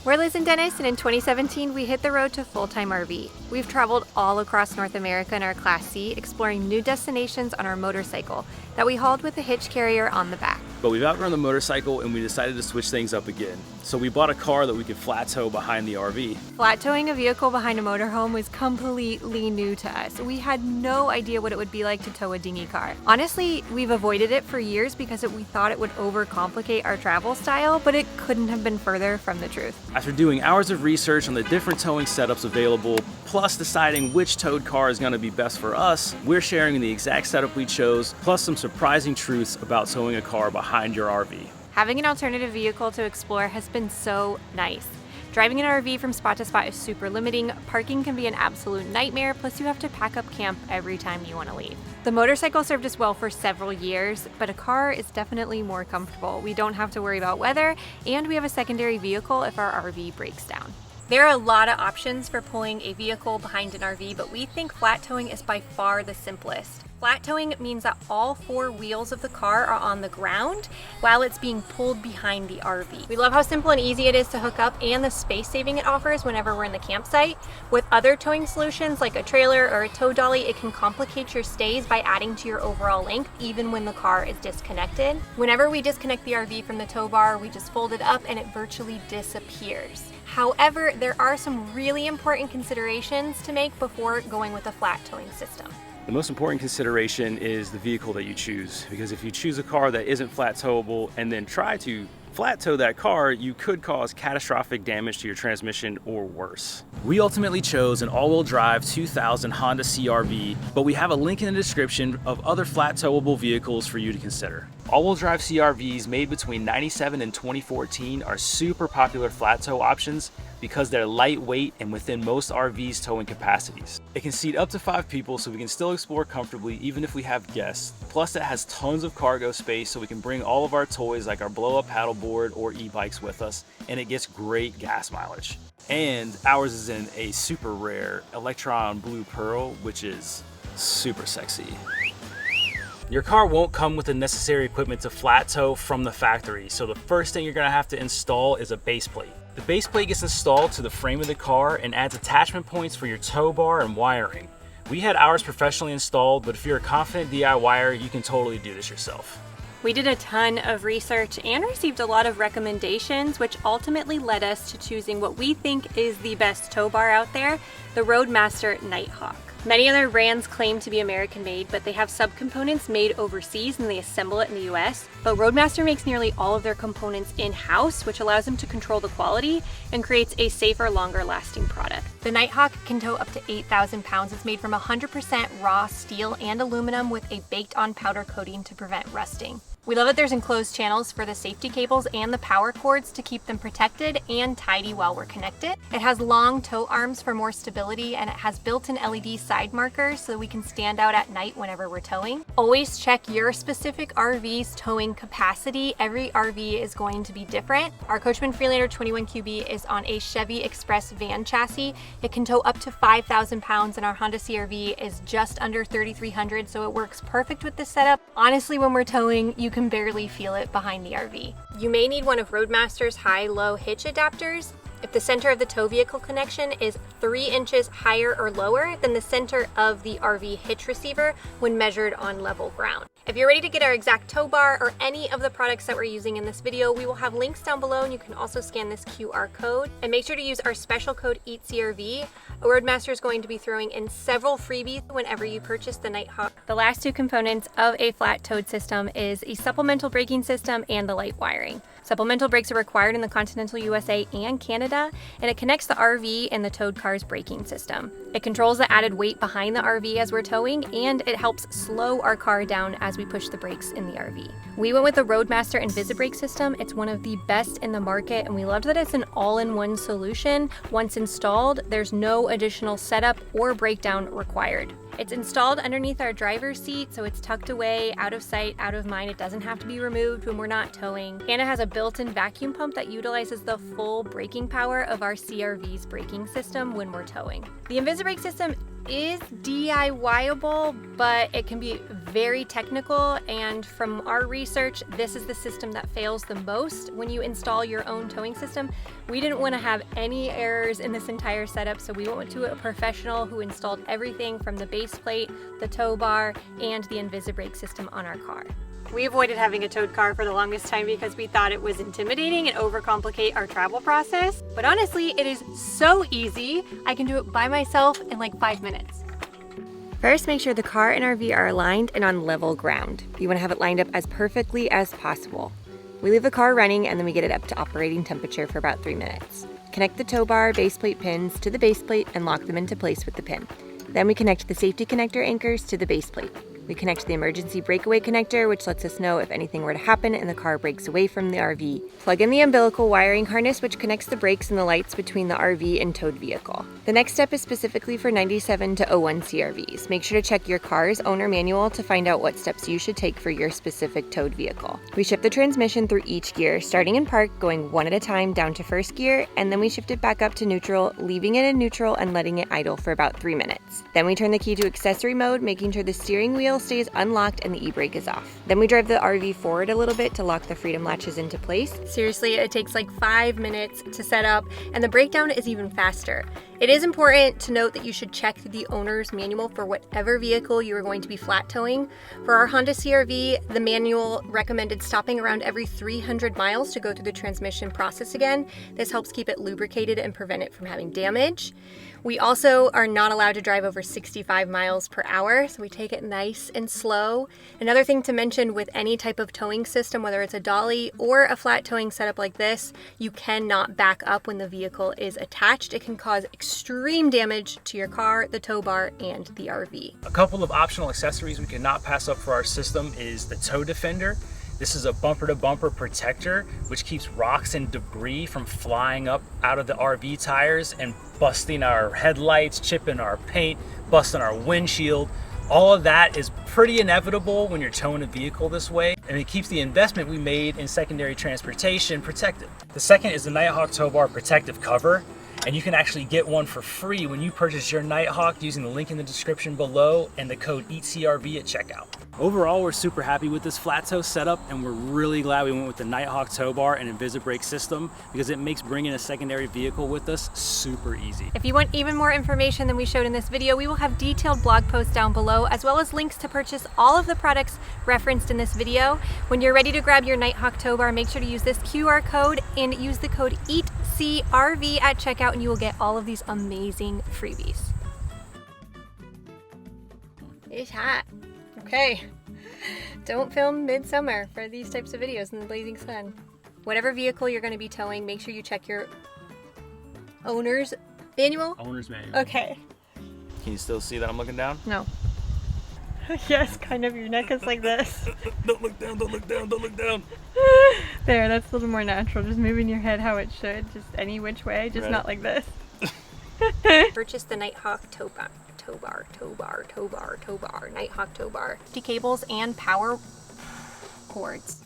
We're Liz and Dennis, and in 2017, we hit the road to full-time RV. We've traveled all across North America in our Class C, exploring new destinations on our motorcycle that we hauled with a hitch carrier on the back. But we've outgrown the motorcycle and we decided to switch things up again. So we bought a car that we could flat tow behind the RV. Flat towing a vehicle behind a motorhome was completely new to us. We had no idea what it would be like to tow a dinghy car. Honestly, we've avoided it for years because we thought it would overcomplicate our travel style, but it couldn't have been further from the truth. After doing hours of research on the different towing setups available, plus deciding which towed car is going to be best for us, we're sharing the exact setup we chose, plus some surprising truths about towing a car behind your RV. Having an alternative vehicle to explore has been so nice. Driving an RV from spot to spot is super limiting, parking can be an absolute nightmare, plus you have to pack up camp every time you want to leave. The motorcycle served us well for several years, but a car is definitely more comfortable. We don't have to worry about weather, and we have a secondary vehicle if our RV breaks down. There are a lot of options for pulling a vehicle behind an RV, but we think flat towing is by far the simplest. Flat towing means that all four wheels of the car are on the ground while it's being pulled behind the RV. We love how simple and easy it is to hook up and the space saving it offers whenever we're in the campsite. With other towing solutions like a trailer or a tow dolly, it can complicate your stays by adding to your overall length even when the car is disconnected. Whenever we disconnect the RV from the tow bar, we just fold it up and it virtually disappears. However, there are some really important considerations to make before going with a flat towing system. The most important consideration is the vehicle that you choose, because if you choose a car that isn't flat towable and then try to flat tow that car, you could cause catastrophic damage to your transmission or worse. We ultimately chose an all-wheel drive 2000 Honda CRV, but we have a link in the description of other flat towable vehicles for you to consider. All-wheel drive CRVs made between 97 and 2014 are super popular flat tow options because they're lightweight and within most RVs towing capacities. It can seat up to 5 people, so we can still explore comfortably even if we have guests. Plus it has tons of cargo space, so we can bring all of our toys like our blow-up paddleboard or e-bikes with us, and it gets great gas mileage. And ours is in a super rare Electron Blue Pearl, which is super sexy. Your car won't come with the necessary equipment to flat tow from the factory, so the first thing you're gonna have to install is a base plate. The base plate gets installed to the frame of the car and adds attachment points for your tow bar and wiring. We had ours professionally installed, but if you're a confident DIYer, you can totally do this yourself. We did a ton of research and received a lot of recommendations, which ultimately led us to choosing what we think is the best tow bar out there, the Roadmaster Nighthawk. Many other brands claim to be American made, but they have subcomponents made overseas and they assemble it in the US. But Roadmaster makes nearly all of their components in-house, which allows them to control the quality and creates a safer, longer lasting product. The Nighthawk can tow up to 8,000 pounds. It's made from 100% raw steel and aluminum with a baked on powder coating to prevent rusting. We love that there's enclosed channels for the safety cables and the power cords to keep them protected and tidy while we're connected. It has long tow arms for more stability, and it has built-in LED side markers so we can stand out at night whenever we're towing. Always check your specific RV's towing capacity. Every RV is going to be different. Our Coachman Freelander 21QB is on a Chevy Express van chassis. It can tow up to 5,000 pounds, and our Honda CRV is just under 3,300, so it works perfect with this setup. Honestly, when we're towing, you can barely feel it behind the RV. You may need one of Roadmaster's high-low hitch adapters if the center of the tow vehicle connection is 3 inches higher or lower than the center of the RV hitch receiver when measured on level ground. If you're ready to get our exact tow bar or any of the products that we're using in this video, we will have links down below, and you can also scan this QR code. And make sure to use our special code EATCRV. Roadmaster is going to be throwing in several freebies whenever you purchase the Nighthawk. The last two components of a flat towed system is a supplemental braking system and the light wiring. Supplemental brakes are required in the continental USA and Canada, and it connects the RV and the towed car's braking system. It controls the added weight behind the RV as we're towing, and it helps slow our car down as we push the brakes in the RV. We went with the Roadmaster InvisiBrake system. It's one of the best in the market, and we loved that it's an all-in-one solution. Once installed, there's no additional setup or breakdown required. It's installed underneath our driver's seat, so it's tucked away, out of sight, out of mind. It doesn't have to be removed when we're not towing. And it has a built-in vacuum pump that utilizes the full braking power of our CRV's braking system when we're towing. The InvisiBrake system is DIY-able, but it can be very technical, and from our research, this is the system that fails the most when you install your own towing system. We didn't want to have any errors in this entire setup, so we went to a professional who installed everything from the base plate, the tow bar, and the Invisibrake system on our car. We avoided having a towed car for the longest time because we thought it was intimidating and overcomplicate our travel process. But honestly, it is so easy. I can do it by myself in like 5 minutes. First, make sure the car and RV are aligned and on level ground. You want to have it lined up as perfectly as possible. We leave the car running and then we get it up to operating temperature for about 3 minutes. Connect the tow bar base plate pins to the base plate and lock them into place with the pin. Then we connect the safety connector anchors to the base plate. We connect the emergency breakaway connector, which lets us know if anything were to happen and the car breaks away from the RV. Plug in the umbilical wiring harness, which connects the brakes and the lights between the RV and towed vehicle. The next step is specifically for 97 to 01 CRVs. Make sure to check your car's owner manual to find out what steps you should take for your specific towed vehicle. We shift the transmission through each gear, starting in park, going one at a time down to first gear, and then we shift it back up to neutral, leaving it in neutral and letting it idle for about 3 minutes. Then we turn the key to accessory mode, making sure the steering wheel stays unlocked and the e-brake is off. Then we drive the RV forward a little bit to lock the freedom latches into place. Seriously, it takes like 5 minutes to set up, and the breakdown is even faster. It is important to note that you should check the owner's manual for whatever vehicle you are going to be flat towing. For our Honda CRV, the manual recommended stopping around every 300 miles to go through the transmission process again. This helps keep it lubricated and prevent it from having damage. We also are not allowed to drive over 65 miles per hour, so we take it nice and slow. Another thing to mention with any type of towing system, whether it's a dolly or a flat towing setup like this, you cannot back up when the vehicle is attached. It can cause extreme damage to your car, the tow bar, and the RV. A couple of optional accessories we cannot pass up for our system is the tow defender. This is a bumper-to-bumper protector, which keeps rocks and debris from flying up out of the RV tires and busting our headlights, chipping our paint, busting our windshield. All of that is pretty inevitable when you're towing a vehicle this way, and it keeps the investment we made in secondary transportation protected. The second is the Nighthawk Tow Bar Protective Cover, and you can actually get one for free when you purchase your Nighthawk using the link in the description below and the code EATCRV at checkout. Overall, we're super happy with this flat tow setup, and we're really glad we went with the Nighthawk tow bar and Invisibrake system because it makes bringing a secondary vehicle with us super easy. If you want even more information than we showed in this video, we will have detailed blog posts down below, as well as links to purchase all of the products referenced in this video. When you're ready to grab your Nighthawk tow bar, make sure to use this QR code and use the code EATCRV at checkout, and you will get all of these amazing freebies. It's hot. Okay, don't film midsummer for these types of videos in the blazing sun. Whatever vehicle you're going to be towing, make sure you check your owner's manual. Owner's manual. Okay. Can you still see that I'm looking down? No. Yes, kind of. Your neck is like this. Don't look down, don't look down, don't look down. There, that's a little more natural. Just moving your head how it should, just any which way, just not like this. Purchase the Nighthawk tow bar. Nighthawk tow bar. 50 cables and power cords.